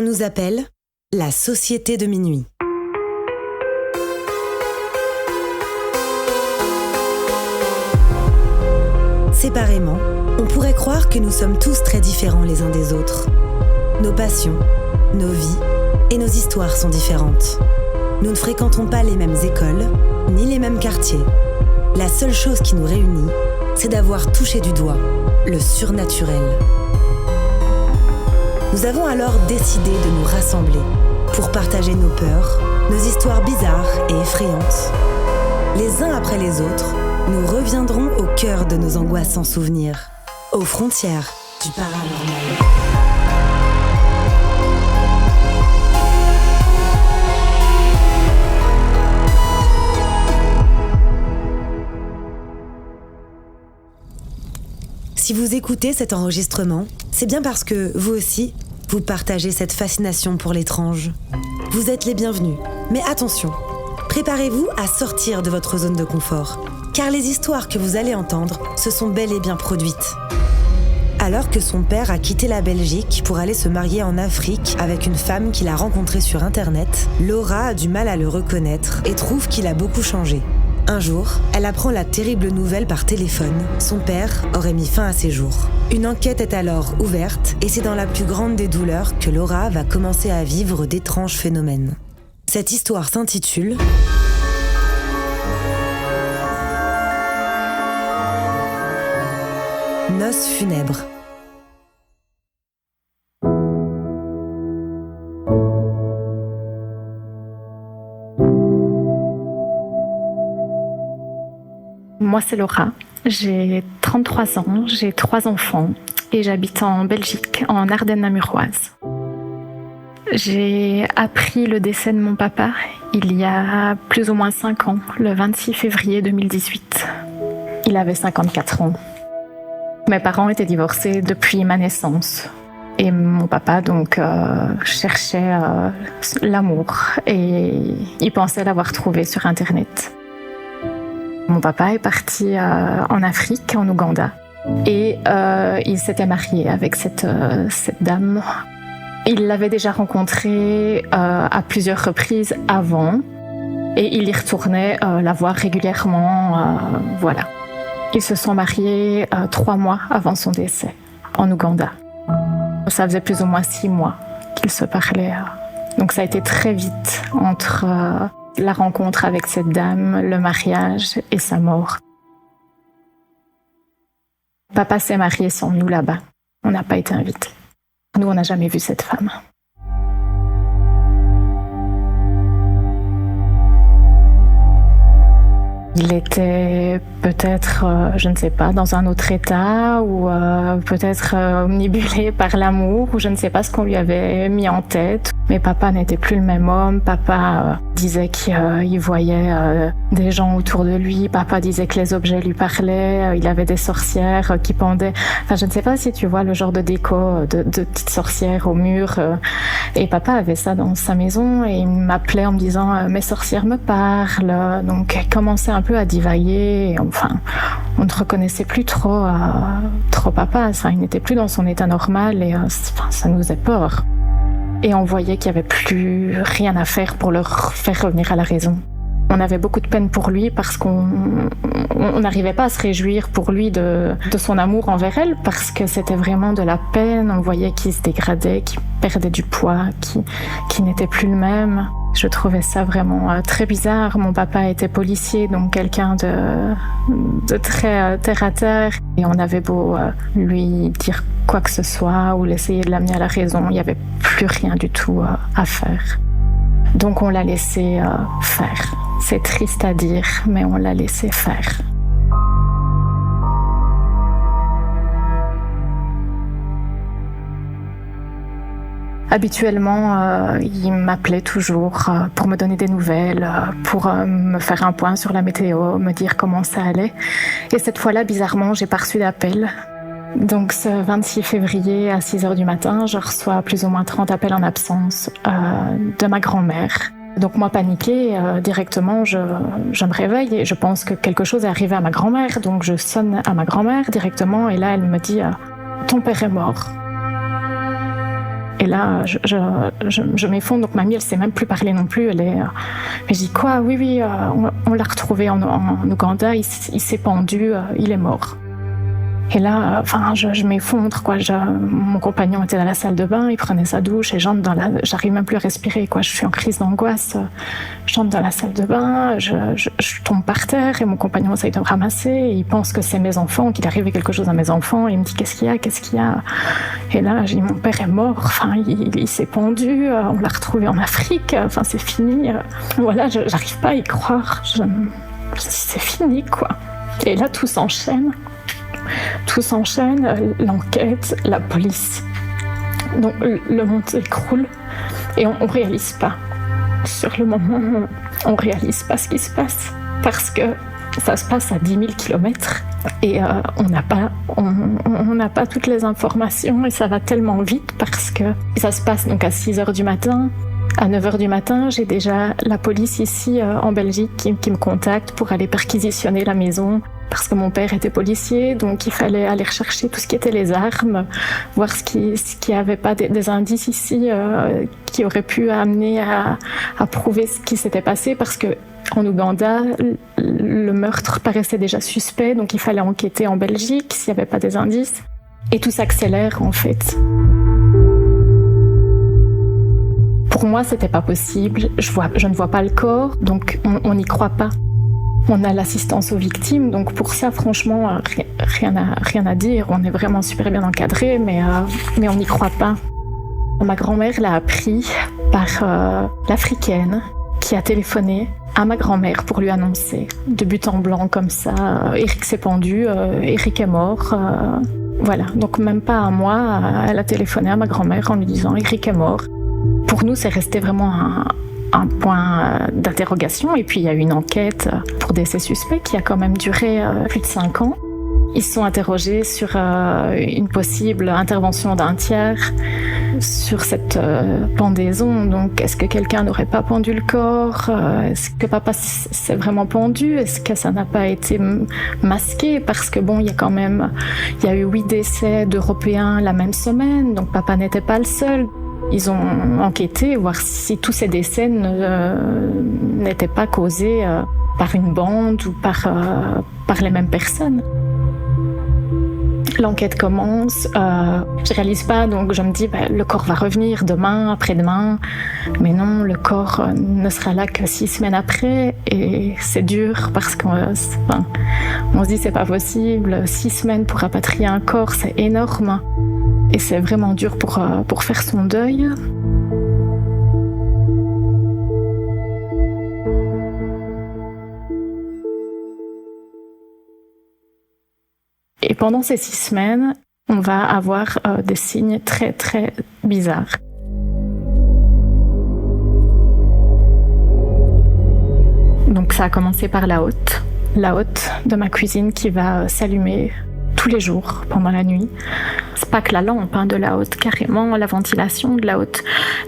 On nous appelle la société de minuit. Séparément, on pourrait croire que nous sommes tous très différents les uns des autres. Nos passions, nos vies et nos histoires sont différentes. Nous ne fréquentons pas les mêmes écoles, ni les mêmes quartiers. La seule chose qui nous réunit, c'est d'avoir touché du doigt le surnaturel. Nous avons alors décidé de nous rassembler pour partager nos peurs, nos histoires bizarres et effrayantes. Les uns après les autres, nous reviendrons au cœur de nos angoisses sans souvenirs, aux frontières du paranormal. Si vous écoutez cet enregistrement, c'est bien parce que, vous aussi, vous partagez cette fascination pour l'étrange. Vous êtes les bienvenus, mais attention, préparez-vous à sortir de votre zone de confort, car les histoires que vous allez entendre se sont bel et bien produites. Alors que son père a quitté la Belgique pour aller se marier en Afrique avec une femme qu'il a rencontrée sur Internet, Laura a du mal à le reconnaître et trouve qu'il a beaucoup changé. Un jour, elle apprend la terrible nouvelle par téléphone. Son père aurait mis fin à ses jours. Une enquête est alors ouverte et c'est dans la plus grande des douleurs que Laura va commencer à vivre d'étranges phénomènes. Cette histoire s'intitule Noces funèbres. Moi, c'est Laura. J'ai 33 ans, j'ai 3 enfants et j'habite en Belgique, en Ardennes namuroise. J'ai appris le décès de mon papa il y a plus ou moins 5 ans, le 26 février 2018. Il avait 54 ans. Mes parents étaient divorcés depuis ma naissance. Et mon papa, donc, cherchait l'amour et il pensait l'avoir trouvé sur Internet. Mon papa est parti en Afrique, en Ouganda, et il s'était marié avec cette dame. Il l'avait déjà rencontrée à plusieurs reprises avant, et il y retournait la voir régulièrement. Voilà. Ils se sont mariés 3 mois avant son décès, en Ouganda. Ça faisait plus ou moins 6 mois qu'ils se parlaient. Donc ça a été très vite entre la rencontre avec cette dame, le mariage et sa mort. Papa s'est marié sans nous là-bas. On n'a pas été invités. Nous, on n'a jamais vu cette femme. Il était peut-être, je ne sais pas, dans un autre état ou peut-être omnibulé par l'amour ou je ne sais pas ce qu'on lui avait mis en tête. Mais papa n'était plus le même homme. Papa disait qu'il voyait des gens autour de lui. Papa disait que les objets lui parlaient. Il avait des sorcières qui pendaient. Enfin, je ne sais pas si tu vois le genre de déco de petites sorcières au mur. Et papa avait ça dans sa maison et il m'appelait en me disant « mes sorcières me parlent ». Donc, il commençait un peu à divaguer. Enfin, on ne reconnaissait plus trop papa. Enfin, il n'était plus dans son état normal et ça nous faisait peur. Et on voyait qu'il n'y avait plus rien à faire pour le faire revenir à la raison. On avait beaucoup de peine pour lui parce qu'on n'arrivait pas à se réjouir pour lui de son amour envers elle parce que c'était vraiment de la peine. On voyait qu'il se dégradait, qu'il perdait du poids, qu'il n'était plus le même. Je trouvais ça vraiment très bizarre. Mon papa était policier, donc quelqu'un de très terre à terre. Et on avait beau lui dire quoi que ce soit ou l'essayer de l'amener à la raison, il n'y avait plus rien du tout à faire. Donc on l'a laissé faire. C'est triste à dire, mais on l'a laissé faire. Habituellement, il m'appelait toujours pour me donner des nouvelles, pour me faire un point sur la météo, me dire comment ça allait. Et cette fois-là, bizarrement, j'ai pas reçu d'appel. Donc ce 26 février à 6h du matin, je reçois plus ou moins 30 appels en absence de ma grand-mère. Donc moi, paniquée, directement, je me réveille et je pense que quelque chose est arrivé à ma grand-mère. Donc je sonne à ma grand-mère directement et là, elle me dit « Ton père est mort ». Et là, je m'effondre. Donc mamie, elle sait même plus parler non plus. Mais je dis quoi ? Oui, on l'a retrouvé en Ouganda. Il s'est pendu. Il est mort. Et là, je m'effondre, quoi. Mon compagnon était dans la salle de bain, il prenait sa douche et j'arrive même plus à respirer, quoi. Je suis en crise d'angoisse. J'entre dans la salle de bain, je tombe par terre et mon compagnon essaye de me ramasser. Et il pense que c'est mes enfants, qu'il arrivait quelque chose à mes enfants. Et il me dit qu'est-ce qu'il y a ? Et là, j'ai dit mon père est mort. Il s'est pendu. On l'a retrouvé en Afrique. C'est fini. Voilà, j'arrive pas à y croire. C'est fini, quoi. Et là, tout s'enchaîne. L'enquête, la police. Donc le monde s'écroule et on réalise pas. Sur le moment, on réalise pas ce qui se passe parce que ça se passe à 10 000 kilomètres et on n'a pas toutes les informations et ça va tellement vite parce que ça se passe donc à 6h du matin. À 9h du matin, j'ai déjà la police ici en Belgique qui me contacte pour aller perquisitionner la maison parce que mon père était policier, donc il fallait aller rechercher tout ce qui était les armes, voir ce qui avait pas des indices ici qui auraient pu amener à prouver ce qui s'était passé parce que en Ouganda, le meurtre paraissait déjà suspect, donc il fallait enquêter en Belgique s'il n'y avait pas des indices. Et tout s'accélère en fait. Pour moi, c'était pas possible. Je ne vois pas le corps, donc on n'y croit pas. On a l'assistance aux victimes, donc pour ça, franchement, rien à dire. On est vraiment super bien encadré, mais on n'y croit pas. Ma grand-mère l'a appris par l'Africaine qui a téléphoné à ma grand-mère pour lui annoncer, de but en blanc comme ça, Eric s'est pendu, Eric est mort. Voilà, donc même pas à moi, elle a téléphoné à ma grand-mère en lui disant Eric est mort. Pour nous, c'est resté vraiment un point d'interrogation. Et puis, il y a eu une enquête pour décès suspect qui a quand même duré plus de 5 ans. Ils se sont interrogés sur une possible intervention d'un tiers sur cette pendaison. Donc, est-ce que quelqu'un n'aurait pas pendu le corps ? Est-ce que papa s'est vraiment pendu ? Est-ce que ça n'a pas été masqué ? Parce que bon, il y a eu 8 décès d'Européens la même semaine. Donc, papa n'était pas le seul. Ils ont enquêté, voir si tous ces décès n'étaient pas causés par une bande ou par les mêmes personnes. L'enquête commence, je réalise pas, donc je me dis le corps va revenir demain, après-demain, mais non, le corps ne sera là que 6 semaines après et c'est dur parce qu'on se dit c'est pas possible, 6 semaines pour rapatrier un corps, c'est énorme. Et c'est vraiment dur pour faire son deuil. Et pendant ces 6 semaines, on va avoir des signes très très bizarres. Donc ça a commencé par la hotte de ma cuisine qui va s'allumer tous les jours pendant la nuit. C'est pas que la lampe de la hotte, carrément la ventilation de la hotte.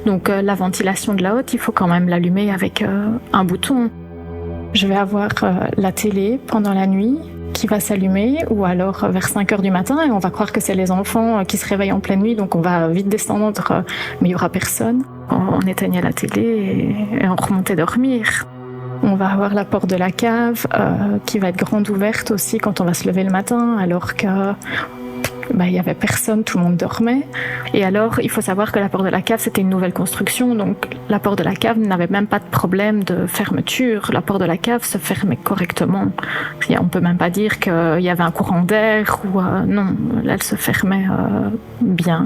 Donc la ventilation de la hotte, il faut quand même l'allumer avec un bouton. Je vais avoir la télé pendant la nuit qui va s'allumer ou alors vers 5h du matin et on va croire que c'est les enfants qui se réveillent en pleine nuit, donc on va vite descendre mais il y aura personne. On éteignait la télé et on remontait dormir. On va avoir la porte de la cave qui va être grande ouverte aussi quand on va se lever le matin, alors que il y avait personne, tout le monde dormait. Et alors, il faut savoir que la porte de la cave, c'était une nouvelle construction, donc la porte de la cave n'avait même pas de problème de fermeture. La porte de la cave se fermait correctement. On peut même pas dire qu'il y avait un courant d'air ou non, elle se fermait bien.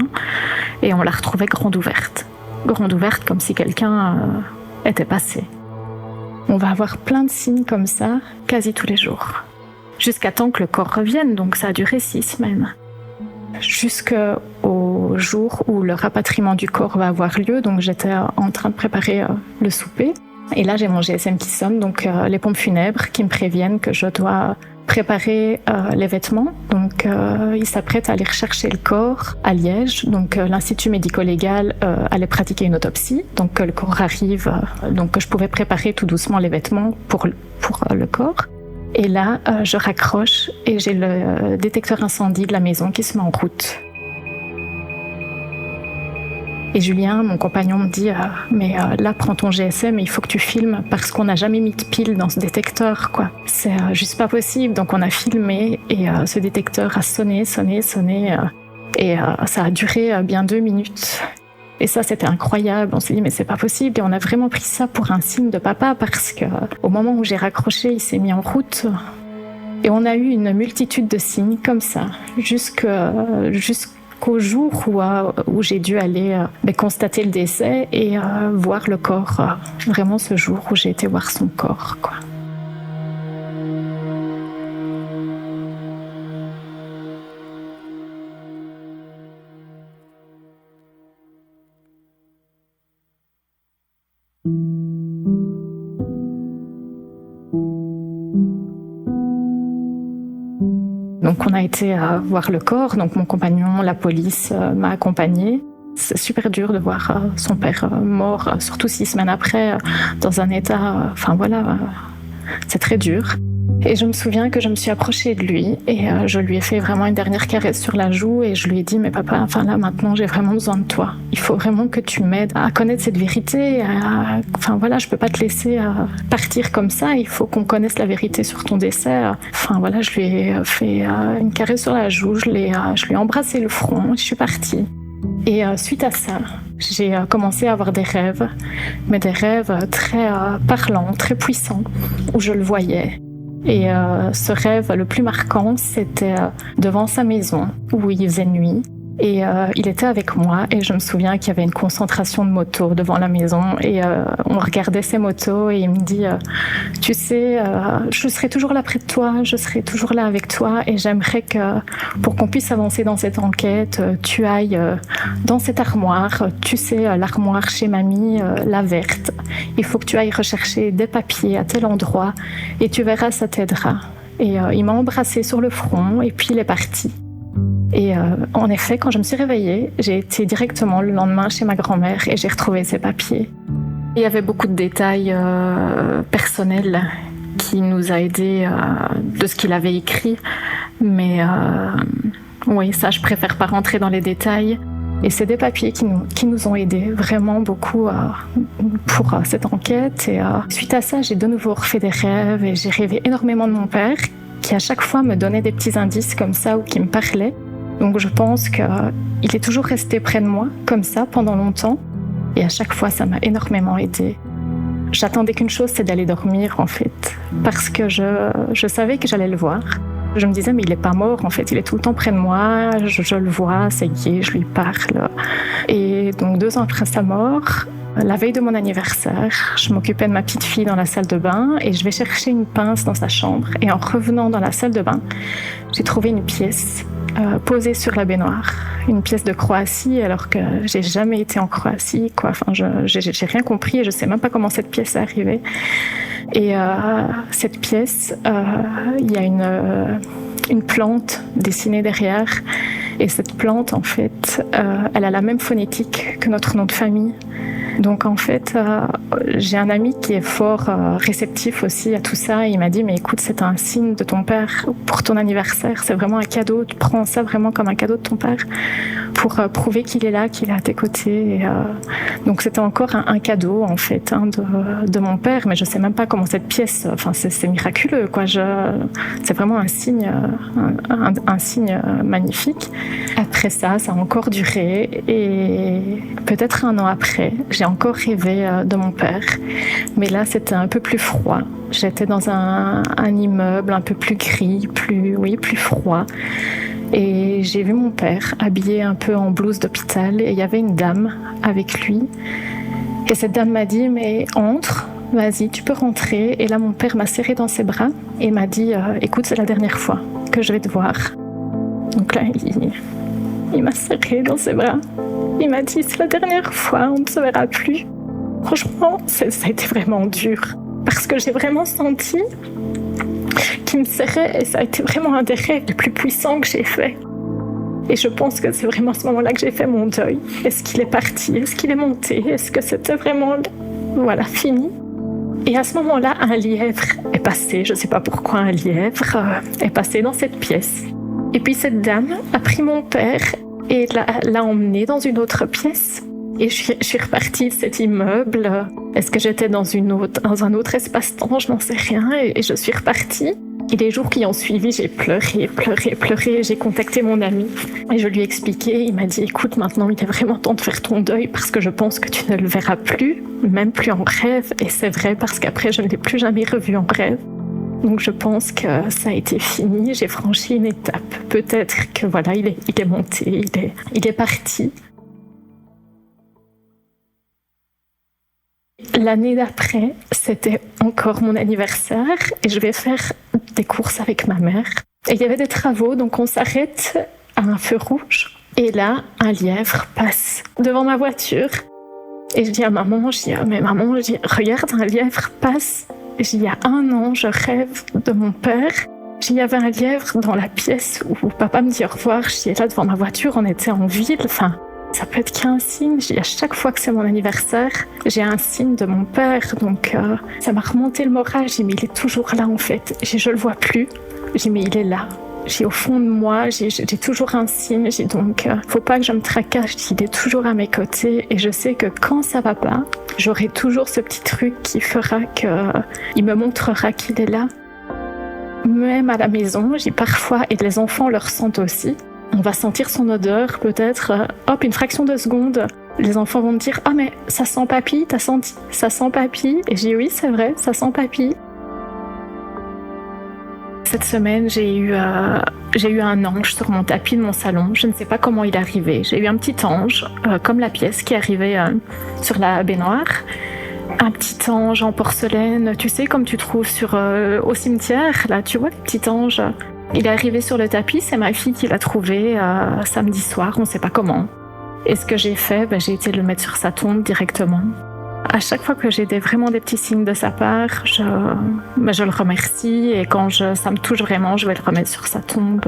Et on la retrouvait grande ouverte comme si quelqu'un était passé. On va avoir plein de signes comme ça, quasi tous les jours. Jusqu'à temps que le corps revienne, donc ça a duré 6 semaines. Jusqu'au jour où le rapatriement du corps va avoir lieu, donc j'étais en train de préparer le souper. Et là, j'ai mon GSM qui sonne, donc les pompes funèbres qui me préviennent que je dois préparer les vêtements. Donc, ils s'apprêtent à aller rechercher le corps à Liège. Donc, l'Institut médico-légal allait pratiquer une autopsie. Donc, le corps arrive. Donc, je pouvais préparer tout doucement les vêtements pour le corps. Et là, je raccroche et j'ai le détecteur incendie de la maison qui se met en route. Et Julien, mon compagnon, me dit là, prends ton GSM et il faut que tu filmes parce qu'on n'a jamais mis de pile dans ce détecteur, quoi. C'est juste pas possible. Donc on a filmé et ce détecteur a sonné et ça a duré bien 2 minutes. Et ça, c'était incroyable. On s'est dit, mais c'est pas possible. Et on a vraiment pris ça pour un signe de papa parce que au moment où j'ai raccroché, il s'est mis en route. Et on a eu une multitude de signes comme ça, jusqu'au jour où j'ai dû aller constater le décès et voir le corps. Vraiment ce jour où j'ai été voir son corps, quoi. Donc on a été voir le corps, donc mon compagnon, la police m'a accompagnée. C'est super dur de voir son père mort, surtout 6 semaines après, dans un état... c'est très dur. Et je me souviens que je me suis approchée de lui et je lui ai fait vraiment une dernière caresse sur la joue et je lui ai dit « Mais papa, là maintenant j'ai vraiment besoin de toi. Il faut vraiment que tu m'aides à connaître cette vérité. Je peux pas te laisser partir comme ça. Il faut qu'on connaisse la vérité sur ton décès. » Je lui ai fait une caresse sur la joue, je lui ai embrassé le front, je suis partie. Et suite à ça, j'ai commencé à avoir des rêves, mais des rêves très parlants, très puissants, où je le voyais. Et ce rêve le plus marquant, c'était devant sa maison, où il faisait nuit. Et il était avec moi et je me souviens qu'il y avait une concentration de motos devant la maison et on regardait ces motos et il me dit tu sais, je serai toujours là près de toi, je serai toujours là avec toi et j'aimerais que pour qu'on puisse avancer dans cette enquête, tu ailles dans cette armoire, tu sais, l'armoire chez mamie, la verte. Il faut que tu ailles rechercher des papiers à tel endroit et tu verras, ça t'aidera. Et il m'a embrassée sur le front et puis il est parti. Et en effet, quand je me suis réveillée, j'ai été directement le lendemain chez ma grand-mère et j'ai retrouvé ses papiers. Il y avait beaucoup de détails personnels qui nous a aidés de ce qu'il avait écrit, mais oui, ça, je préfère pas rentrer dans les détails. Et c'est des papiers qui nous ont aidés vraiment beaucoup pour cette enquête. Et suite à ça, j'ai de nouveau refait des rêves et j'ai rêvé énormément de mon père, qui à chaque fois me donnait des petits indices comme ça ou qui me parlait. Donc je pense qu'il est toujours resté près de moi, comme ça, pendant longtemps. Et à chaque fois, ça m'a énormément aidée. J'attendais qu'une chose, c'est d'aller dormir, en fait. Parce que je savais que j'allais le voir. Je me disais, mais il n'est pas mort, en fait. Il est tout le temps près de moi. Je le vois, ça y est, je lui parle. Et donc 2 ans après sa mort, la veille de mon anniversaire, je m'occupais de ma petite fille dans la salle de bain et je vais chercher une pince dans sa chambre. Et en revenant dans la salle de bain, j'ai trouvé une pièce posée sur la baignoire, une pièce de Croatie, alors que j'ai jamais été en Croatie, quoi. J'ai rien compris et je sais même pas comment cette pièce est arrivée. Et cette pièce, il y a une plante dessinée derrière. Et cette plante, en fait, elle a la même phonétique que notre nom de famille. Donc en fait, j'ai un ami qui est fort réceptif aussi à tout ça. Il m'a dit, mais écoute, c'est un signe de ton père pour ton anniversaire. C'est vraiment un cadeau. Tu prends ça vraiment comme un cadeau de ton père pour prouver qu'il est là, qu'il est à tes côtés. Et, donc c'était encore un cadeau en fait de mon père. Mais je sais même pas comment cette pièce. Enfin, c'est miraculeux, quoi. C'est vraiment un signe, un signe magnifique. Après ça, ça a encore duré et peut-être 1 an après, j'ai encore rêvé de mon père. Mais là, c'était un peu plus froid. J'étais dans un immeuble un peu plus gris, plus froid. Et j'ai vu mon père habillé un peu en blouse d'hôpital et il y avait une dame avec lui. Et cette dame m'a dit, mais entre, vas-y, tu peux rentrer. Et là, mon père m'a serré dans ses bras et m'a dit, écoute, c'est la dernière fois que je vais te voir. Donc là, il m'a serré dans ses bras. Il m'a dit, c'est la dernière fois, on ne se verra plus. Franchement, ça a été vraiment dur. Parce que j'ai vraiment senti qu'il me serrait et ça a été vraiment un des rêves les plus puissants que j'ai fait. Et je pense que c'est vraiment à ce moment-là que j'ai fait mon deuil. Est-ce qu'il est parti? Est-ce qu'il est monté? Est-ce que c'était vraiment, fini? Et à ce moment-là, un lièvre est passé, je ne sais pas pourquoi un lièvre est passé dans cette pièce. Et puis cette dame a pris mon père et l'a emmené dans une autre pièce. Et je suis repartie de cet immeuble. Est-ce que j'étais dans un autre espace-temps? Je n'en sais rien. Et je suis repartie. Et les jours qui ont suivi, j'ai pleuré. J'ai contacté mon ami et je lui ai expliqué. Il m'a dit, écoute, maintenant, il est vraiment temps de faire ton deuil parce que je pense que tu ne le verras plus, même plus en rêve. Et c'est vrai parce qu'après, je ne l'ai plus jamais revu en rêve. Donc je pense que ça a été fini. J'ai franchi une étape. Peut-être que voilà, il est monté, il est parti. L'année d'après, c'était encore mon anniversaire et je vais faire des courses avec ma mère. Et il y avait des travaux, donc on s'arrête à un feu rouge. Et là, un lièvre passe devant ma voiture. Et je dis à maman, mais maman, regarde, un lièvre passe. Il y a 1 an, je rêve de mon père. Il y avait un lièvre dans la pièce où papa me dit au revoir. Là devant ma voiture, on était en ville. Enfin, ça peut être qu'un signe. À chaque fois que c'est mon anniversaire, j'ai un signe de mon père. Donc, ça m'a remonté le moral. Mais il est toujours là, en fait. Je le vois plus. Mais il est là. Au fond de moi, j'ai toujours un signe. Donc, faut pas que je me tracasse. Il est toujours à mes côtés. Et je sais que quand ça va pas, j'aurai toujours ce petit truc qui fera il me montrera qu'il est là. Même à la maison, parfois, et les enfants le ressentent aussi, on va sentir son odeur, peut-être, une fraction de seconde. Les enfants vont me dire, mais ça sent papy, t'as senti? Ça sent papy? Et j'ai dit, oui, c'est vrai, ça sent papy. Cette semaine, j'ai eu un ange sur mon tapis de mon salon. Je ne sais pas comment il est arrivé. J'ai eu un petit ange, comme la pièce, qui est arrivé sur la baignoire. Un petit ange en porcelaine, tu sais, comme tu trouves au cimetière, là, tu vois, le petit ange. Il est arrivé sur le tapis, c'est ma fille qui l'a trouvé samedi soir, on ne sait pas comment. Et ce que j'ai fait, j'ai été le mettre sur sa tombe directement. À chaque fois que j'ai vraiment des petits signes de sa part, je le remercie et quand ça me touche vraiment, je vais le remettre sur sa tombe.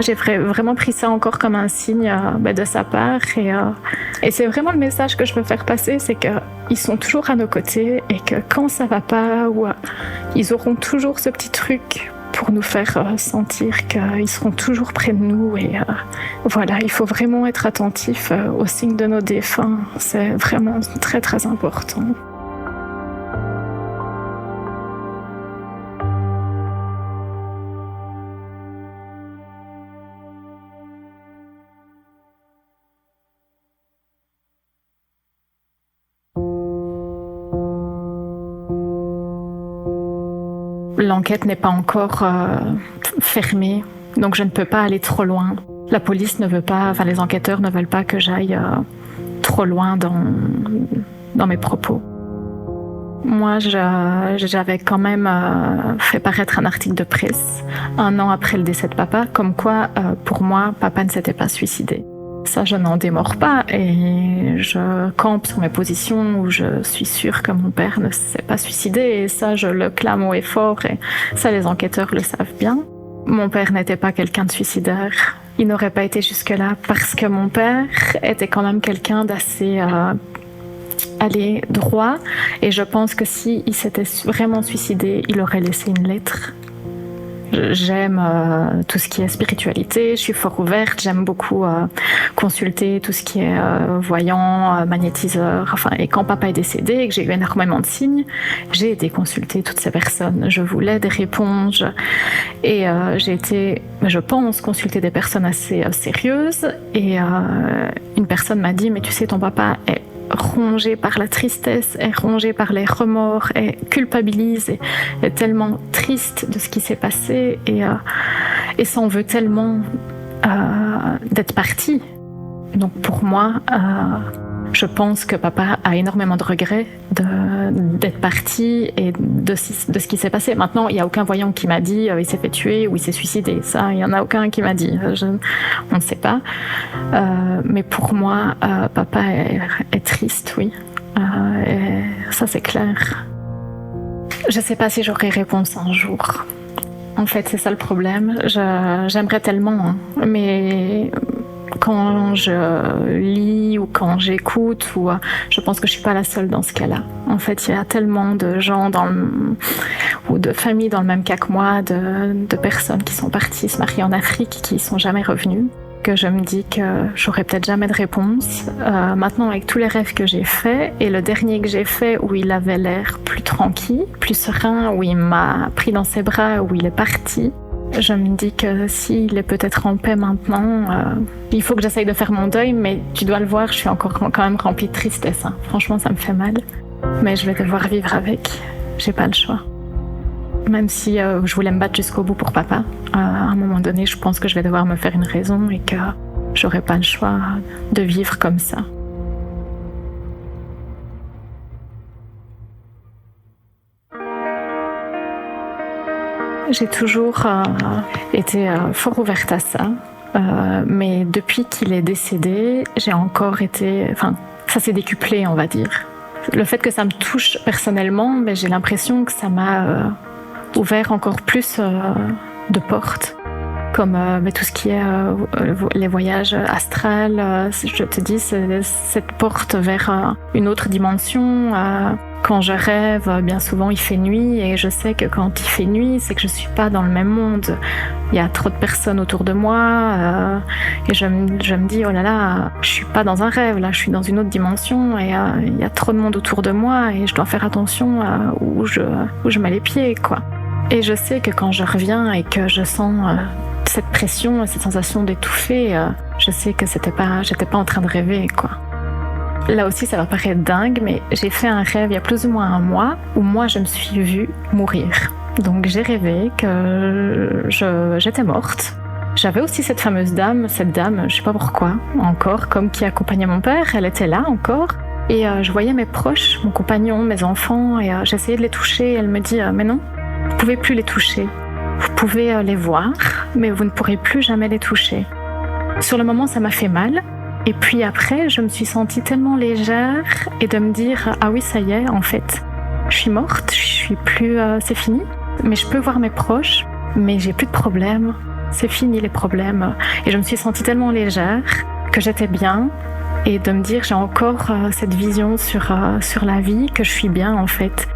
J'ai vraiment pris ça encore comme un signe de sa part et c'est vraiment le message que je veux faire passer, c'est qu'ils sont toujours à nos côtés et que quand ça va pas, ils auront toujours ce petit truc pour nous faire sentir qu'ils seront toujours près de nous et voilà, il faut vraiment être attentif aux signes de nos défunts, c'est vraiment très très important. L'enquête n'est pas encore fermée, donc je ne peux pas aller trop loin. La police ne veut pas, les enquêteurs ne veulent pas que j'aille trop loin dans mes propos. Moi, j'avais quand même fait paraître un article de presse 1 an après le décès de papa, comme quoi, pour moi, papa ne s'était pas suicidé. Ça, je n'en démords pas et je campe sur mes positions où je suis sûre que mon père ne s'est pas suicidé et ça, je le clame haut et fort et ça, les enquêteurs le savent bien. Mon père n'était pas quelqu'un de suicidaire. Il n'aurait pas été jusque-là parce que mon père était quand même quelqu'un d'assez droit et je pense que s'il s'était vraiment suicidé, il aurait laissé une lettre. J'aime tout ce qui est spiritualité, je suis fort ouverte, j'aime beaucoup consulter tout ce qui est voyant, magnétiseur. Et quand papa est décédé et que j'ai eu énormément de signes, j'ai été consulter toutes ces personnes. Je voulais des réponses et j'ai été, je pense, consulter des personnes assez sérieuses. Et une personne m'a dit, mais tu sais, ton papa est rongé par la tristesse, est rongé par les remords, est culpabilise, est tellement triste de ce qui s'est passé et s'en veut tellement d'être parti. Donc pour moi, je pense que papa a énormément de regrets d'être parti et de ce qui s'est passé. Maintenant, il n'y a aucun voyant qui m'a dit il s'est fait tuer ou il s'est suicidé. Ça, il n'y en a aucun qui m'a dit. On ne sait pas. Mais pour moi, papa est triste, oui. Et ça, c'est clair. Je ne sais pas si j'aurai réponse un jour. En fait, c'est ça le problème. J'aimerais tellement, hein. Mais quand je lis ou quand j'écoute, je pense que je suis pas la seule dans ce cas-là. En fait, il y a tellement de gens ou de familles dans le même cas que moi, de personnes qui sont parties se marier en Afrique, qui sont jamais revenues. que je me dis que j'aurai peut-être jamais de réponse. Maintenant, avec tous les rêves que j'ai faits, et le dernier que j'ai fait où il avait l'air plus tranquille, plus serein, où il m'a pris dans ses bras, où il est parti, je me dis que s'il est peut-être en paix maintenant, il faut que j'essaye de faire mon deuil, mais tu dois le voir, je suis encore quand même remplie de tristesse. Hein. Franchement, ça me fait mal. Mais je vais devoir vivre avec. J'ai pas le choix. Même si je voulais me battre jusqu'au bout pour papa, à un moment donné, je pense que je vais devoir me faire une raison et que j'aurai pas le choix de vivre comme ça. J'ai toujours été fort ouverte à ça, mais depuis qu'il est décédé, j'ai encore été... Enfin, ça s'est décuplé, on va dire. Le fait que ça me touche personnellement, mais j'ai l'impression que ça m'a ouvert encore plus de portes, comme tout ce qui est les voyages astrales. Je te dis, c'est cette porte vers une autre dimension. Quand je rêve, bien souvent il fait nuit et je sais que quand il fait nuit, c'est que je suis pas dans le même monde. Il y a trop de personnes autour de moi et je me dis oh là là, je suis pas dans un rêve là, je suis dans une autre dimension et il y a trop de monde autour de moi et je dois faire attention où je mets les pieds quoi. Et je sais que quand je reviens et que je sens cette pression, cette sensation d'étouffer, je sais que j'étais pas en train de rêver quoi. Là aussi, ça va paraître dingue, mais j'ai fait un rêve il y a plus ou moins un mois où moi, je me suis vue mourir. Donc j'ai rêvé que j'étais morte. J'avais aussi cette fameuse dame, je sais pas pourquoi, encore, comme qui accompagnait mon père, elle était là encore. Et je voyais mes proches, mon compagnon, mes enfants, et j'essayais de les toucher. Et elle me dit « Mais non, vous pouvez plus les toucher. Vous pouvez les voir, mais vous ne pourrez plus jamais les toucher. » Sur le moment, ça m'a fait mal. Et puis après, je me suis sentie tellement légère et de me dire « Ah oui, ça y est, en fait, je suis morte, je suis plus... c'est fini. Mais je peux voir mes proches, mais j'ai plus de problèmes. C'est fini les problèmes. » Et je me suis sentie tellement légère que j'étais bien et de me dire « J'ai encore cette vision sur la vie, que je suis bien en fait. »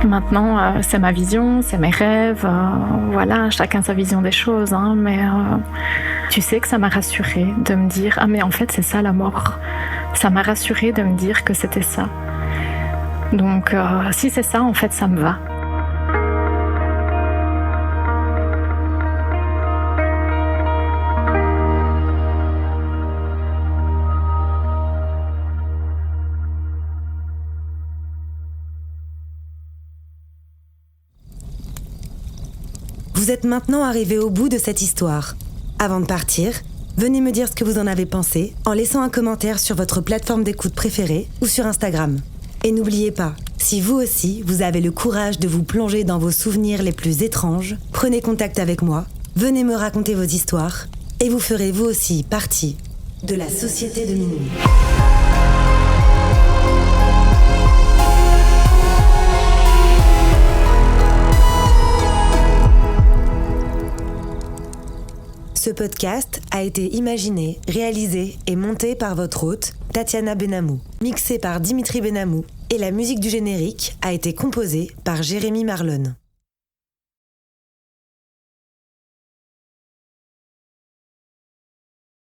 Maintenant, c'est ma vision, c'est mes rêves, voilà, chacun sa vision des choses, hein, mais tu sais que ça m'a rassurée de me dire « Ah mais en fait c'est ça la mort ». Ça m'a rassurée de me dire que c'était ça. Donc si c'est ça, en fait ça me va. Vous êtes maintenant arrivé au bout de cette histoire. Avant de partir, venez me dire ce que vous en avez pensé en laissant un commentaire sur votre plateforme d'écoute préférée ou sur Instagram. Et n'oubliez pas, si vous aussi, vous avez le courage de vous plonger dans vos souvenirs les plus étranges, prenez contact avec moi, venez me raconter vos histoires et vous ferez vous aussi partie de la Société de Minuit. Ce podcast a été imaginé, réalisé et monté par votre hôte, Tatiana Benamou, mixé par Dimitri Benamou, et la musique du générique a été composée par Jérémy Marlon.